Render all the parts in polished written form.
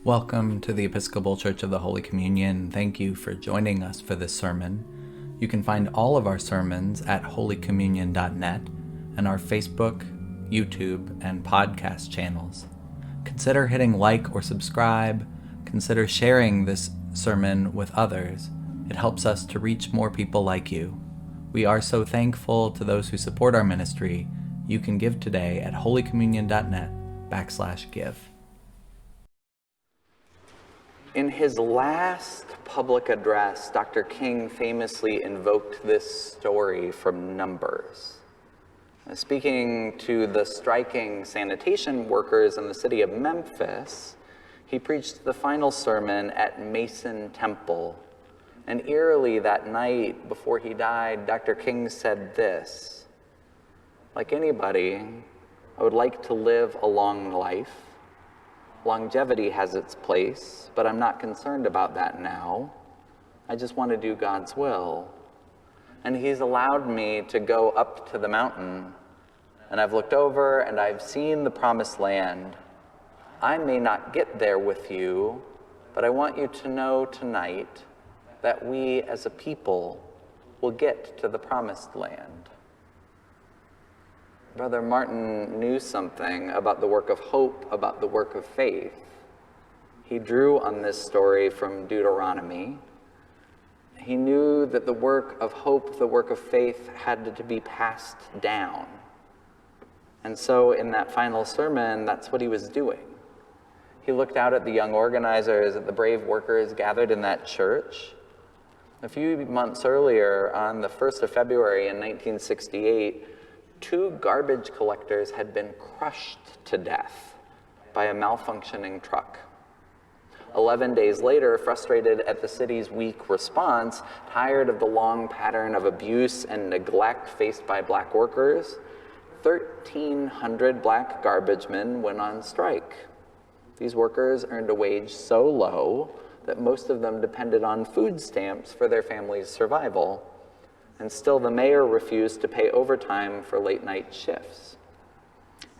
Welcome to the Episcopal Church of the Holy Communion. Thank you for joining us for this sermon. You can find all of our sermons at holycommunion.net and our Facebook, YouTube, and podcast channels. Consider hitting like or subscribe. Consider sharing this sermon with others. It helps us to reach more people like you. We are so thankful to those who support our ministry. You can give today at holycommunion.net/give. In his last public address, Dr. King famously invoked this story from Numbers. Speaking to the striking sanitation workers in the city of Memphis, he preached the final sermon at Mason Temple. And eerily that night before he died, Dr. King said this: "Like anybody, I would like to live a long life. Longevity has its place, but I'm not concerned about that now. I just want to do God's will. And he's allowed me to go up to the mountain, and I've looked over and I've seen the promised land. I may not get there with you, but I want you to know tonight that we as a people will get to the promised land." Brother Martin knew something about the work of hope, about the work of faith. He drew on this story from Deuteronomy. He knew that the work of hope, the work of faith, had to be passed down. And so in that final sermon, that's what he was doing. He looked out at the young organizers, at the brave workers gathered in that church. A few months earlier, on the 1st of February in 1968, 2 garbage collectors had been crushed to death by a malfunctioning truck. 11 days later, frustrated at the city's weak response, tired of the long pattern of abuse and neglect faced by black workers, 1,300 black garbage men went on strike. These workers earned a wage so low that most of them depended on food stamps for their family's survival. And still the mayor refused to pay overtime for late-night shifts.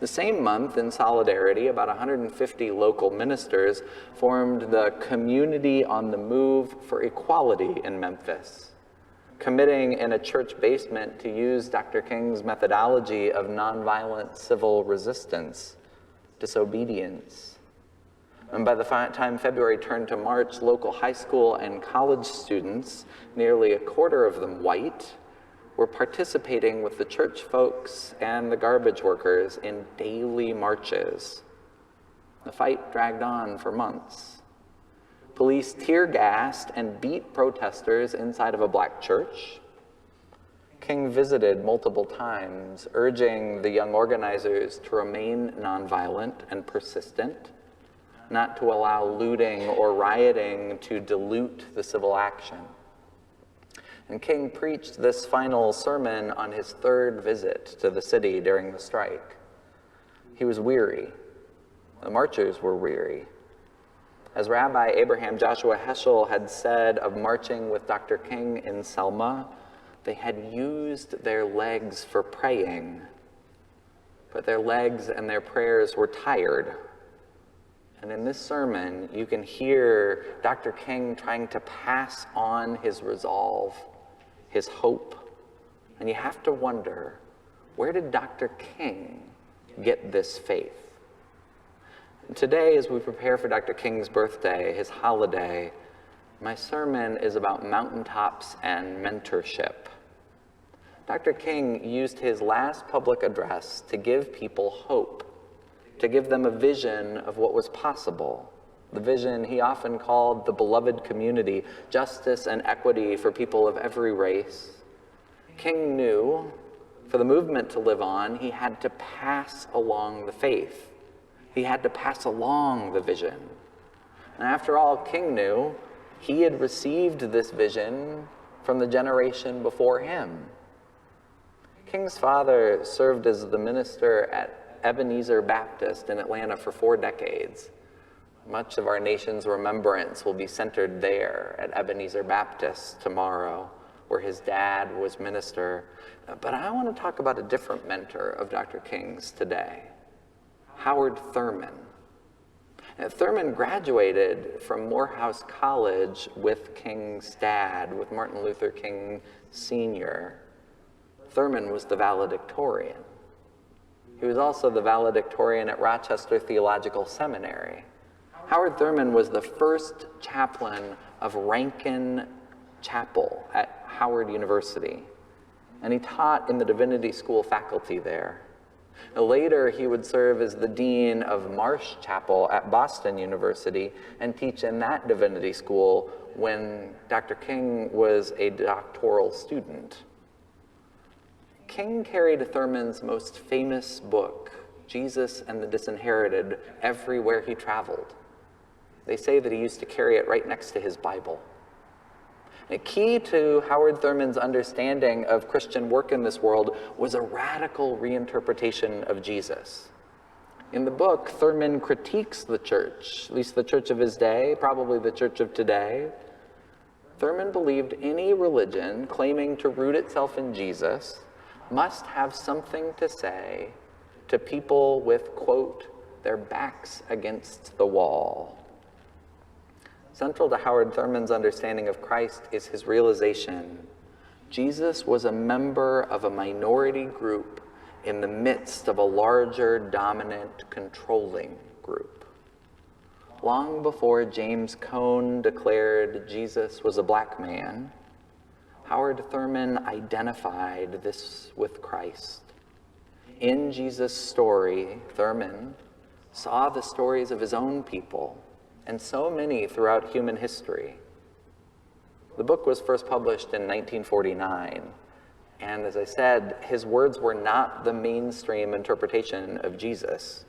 The same month, in solidarity, about 150 local ministers formed the Community on the Move for Equality in Memphis, committing in a church basement to use Dr. King's methodology of nonviolent civil resistance, disobedience. And by the time February turned to March, local high school and college students, nearly a quarter of them white, were participating with the church folks and the garbage workers in daily marches. The fight dragged on for months. Police tear-gassed and beat protesters inside of a black church. King visited multiple times, urging the young organizers to remain nonviolent and persistent, not to allow looting or rioting to dilute the civil action. And King preached this final sermon on his 3rd visit to the city during the strike. He was weary. The marchers were weary. As Rabbi Abraham Joshua Heschel had said of marching with Dr. King in Selma, they had used their legs for praying, but their legs and their prayers were tired. And in this sermon, you can hear Dr. King trying to pass on his resolve, his hope. And you have to wonder, where did Dr. King get this faith? And today, as we prepare for Dr. King's birthday, his holiday, my sermon is about mountaintops and mentorship. Dr. King used his last public address to give people hope, to give them a vision of what was possible, the vision he often called the beloved community, justice and equity for people of every race. King knew for the movement to live on, he had to pass along the faith. He had to pass along the vision. And after all, King knew he had received this vision from the generation before him. King's father served as the minister at Ebenezer Baptist in Atlanta for 4 decades. Much of our nation's remembrance will be centered there at Ebenezer Baptist tomorrow, where his dad was minister. But I want to talk about a different mentor of Dr. King's today, Howard Thurman. Thurman graduated from Morehouse College with King's dad, with Martin Luther King Sr. Thurman was the valedictorian. He was also the valedictorian at Rochester Theological Seminary. Howard Thurman was the first chaplain of Rankin Chapel at Howard University, and he taught in the Divinity School faculty there. Later, he would serve as the dean of Marsh Chapel at Boston University and teach in that divinity school when Dr. King was a doctoral student. King carried Thurman's most famous book, Jesus and the Disinherited, everywhere he traveled. They say that he used to carry it right next to his Bible. A key to Howard Thurman's understanding of Christian work in this world was a radical reinterpretation of Jesus. In the book, Thurman critiques the church, at least the church of his day, probably the church of today. Thurman believed any religion claiming to root itself in Jesus must have something to say to people with, quote, their backs against the wall. Central to Howard Thurman's understanding of Christ is his realization Jesus was a member of a minority group in the midst of a larger, dominant, controlling group. Long before James Cone declared Jesus was a black man, Howard Thurman identified this with Christ. In Jesus' story, Thurman saw the stories of his own people, and so many throughout human history. The book was first published in 1949, and as I said, his words were not the mainstream interpretation of Jesus.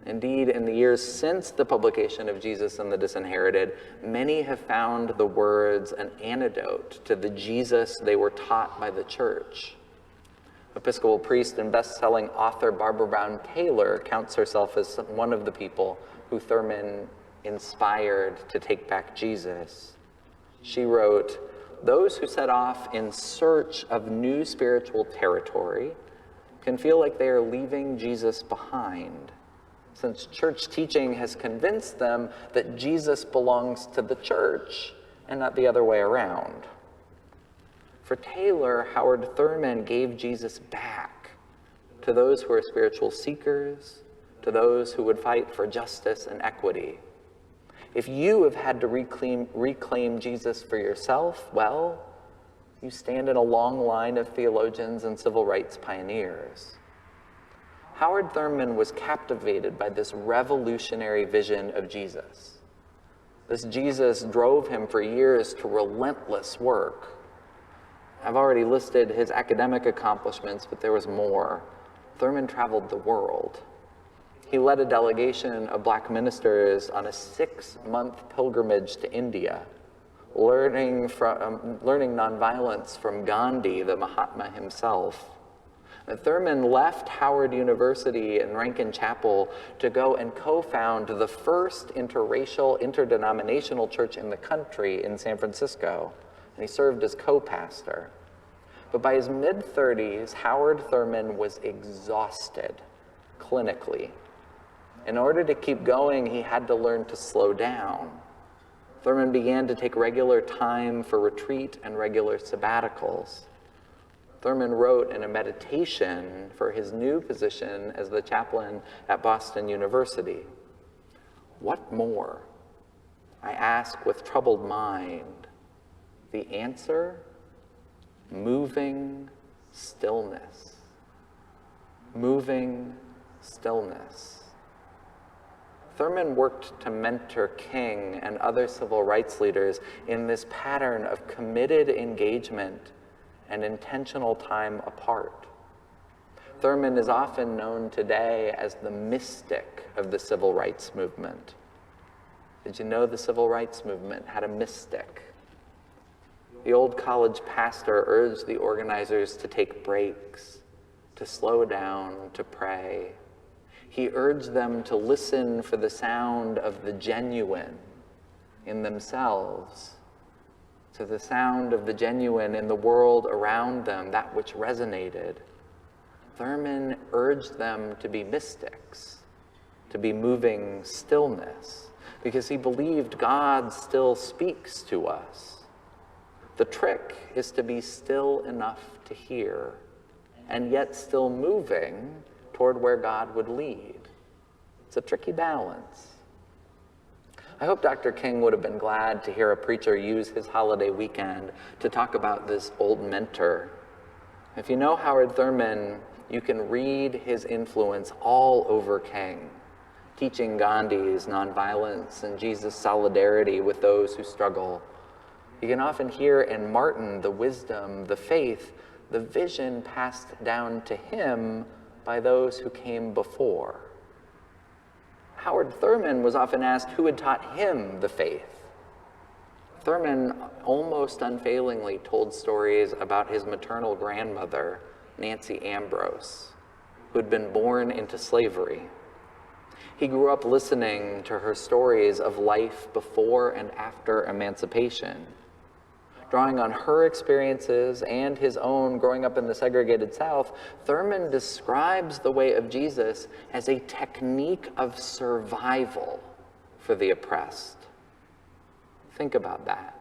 Indeed, in the years since the publication of Jesus and the Disinherited, many have found the words an antidote to the Jesus they were taught by the church. Episcopal priest and best-selling author Barbara Brown Taylor counts herself as one of the people who Thurman inspired to take back Jesus. She wrote, "Those who set off in search of new spiritual territory can feel like they are leaving Jesus behind, since church teaching has convinced them that Jesus belongs to the church and not the other way around." For Taylor, Howard Thurman gave Jesus back to those who are spiritual seekers, to those who would fight for justice and equity. If you have had to reclaim Jesus for yourself, well, you stand in a long line of theologians and civil rights pioneers. Howard Thurman was captivated by this revolutionary vision of Jesus. This Jesus drove him for years to relentless work. I've already listed his academic accomplishments, but there was more. Thurman traveled the world. He led a delegation of black ministers on a 6-month pilgrimage to India, learning nonviolence from Gandhi, the Mahatma himself. Thurman left Howard University and Rankin Chapel to go and co-found the first interracial, interdenominational church in the country in San Francisco, and he served as co-pastor. But by his mid-30s, Howard Thurman was exhausted clinically. In order to keep going, he had to learn to slow down. Thurman began to take regular time for retreat and regular sabbaticals. Thurman wrote in a meditation for his new position as the chaplain at Boston University, "What more? I ask with troubled mind. The answer? Moving stillness. Moving stillness." Thurman worked to mentor King and other civil rights leaders in this pattern of committed engagement and intentional time apart. Thurman is often known today as the mystic of the civil rights movement. Did you know the civil rights movement had a mystic? The old college pastor urged the organizers to take breaks, to slow down, to pray. He urged them to listen for the sound of the genuine in themselves, to the sound of the genuine in the world around them, that which resonated. Thurman urged them to be mystics, to be moving stillness, because he believed God still speaks to us. The trick is to be still enough to hear, and yet still moving toward where God would lead. It's a tricky balance. I hope Dr. King would have been glad to hear a preacher use his holiday weekend to talk about this old mentor. If you know Howard Thurman, you can read his influence all over King, teaching Gandhi's nonviolence and Jesus' solidarity with those who struggle. You can often hear in Martin the wisdom, the faith, the vision passed down to him by those who came before. Howard Thurman was often asked who had taught him the faith. Thurman almost unfailingly told stories about his maternal grandmother, Nancy Ambrose, who had been born into slavery. He grew up listening to her stories of life before and after emancipation. Drawing on her experiences and his own growing up in the segregated South, Thurman describes the way of Jesus as a technique of survival for the oppressed. Think about that.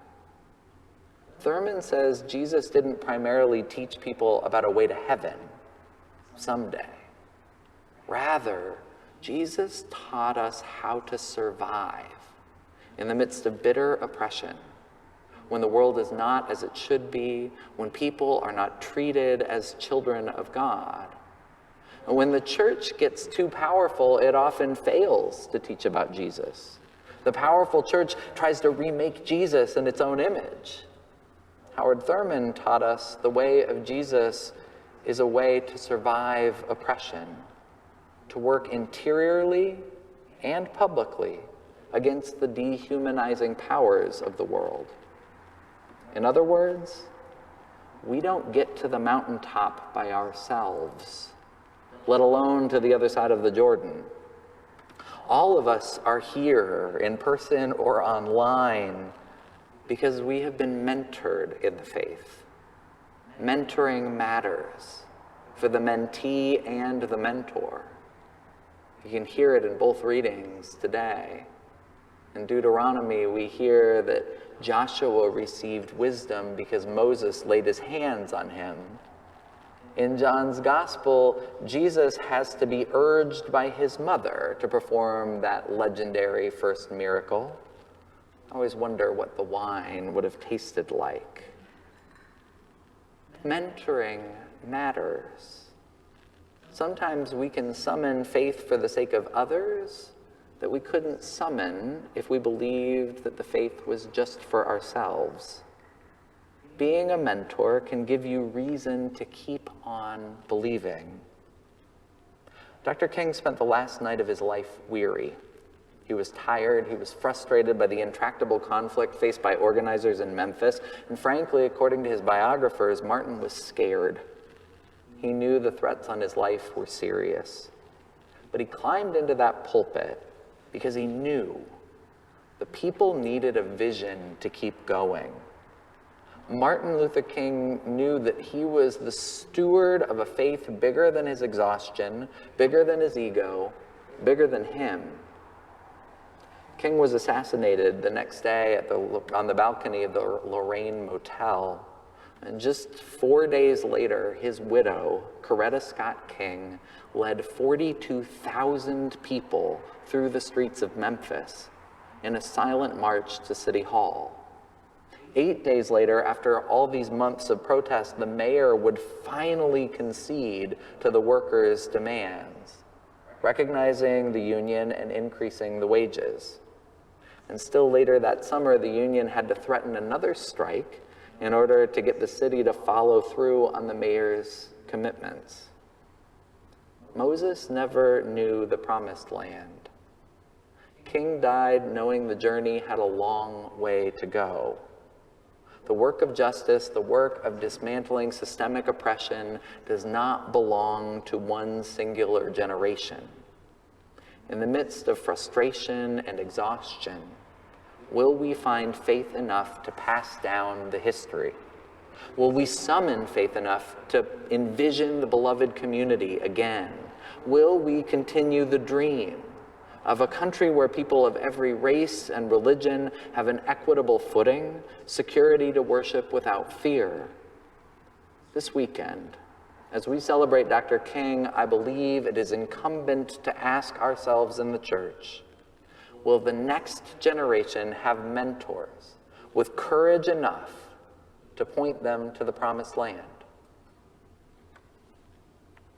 Thurman says Jesus didn't primarily teach people about a way to heaven someday. Rather, Jesus taught us how to survive in the midst of bitter oppression, when the world is not as it should be, when people are not treated as children of God. And when the church gets too powerful, it often fails to teach about Jesus. The powerful church tries to remake Jesus in its own image. Howard Thurman taught us the way of Jesus is a way to survive oppression, to work interiorly and publicly against the dehumanizing powers of the world. In other words, we don't get to the mountaintop by ourselves, let alone to the other side of the Jordan. All of us are here, in person or online, because we have been mentored in the faith. Mentoring matters for the mentee and the mentor. You can hear it in both readings today. In Deuteronomy, we hear that Joshua received wisdom because Moses laid his hands on him. In John's Gospel, Jesus has to be urged by his mother to perform that legendary first miracle. I always wonder what the wine would have tasted like. Mentoring matters. Sometimes we can summon faith for the sake of others that we couldn't summon if we believed that the faith was just for ourselves. Being a mentor can give you reason to keep on believing. Dr. King spent the last night of his life weary. He was tired, he was frustrated by the intractable conflict faced by organizers in Memphis, and frankly, according to his biographers, Martin was scared. He knew the threats on his life were serious. But he climbed into that pulpit because he knew the people needed a vision to keep going. Martin Luther King knew that he was the steward of a faith bigger than his exhaustion, bigger than his ego, bigger than him. King was assassinated the next day on the balcony of the Lorraine Motel. And just 4 days later, his widow, Coretta Scott King, led 42,000 people through the streets of Memphis in a silent march to City Hall. 8 days later, after all these months of protest, the mayor would finally concede to the workers' demands, recognizing the union and increasing the wages. And still later that summer, the union had to threaten another strike in order to get the city to follow through on the mayor's commitments. Moses never knew the promised land. King died knowing the journey had a long way to go. The work of justice, the work of dismantling systemic oppression, does not belong to one singular generation. In the midst of frustration and exhaustion, will we find faith enough to pass down the history? Will we summon faith enough to envision the beloved community again? Will we continue the dream of a country where people of every race and religion have an equitable footing, security to worship without fear. This weekend, as we celebrate Dr. King, I believe it is incumbent to ask ourselves in the church, will the next generation have mentors with courage enough to point them to the promised land?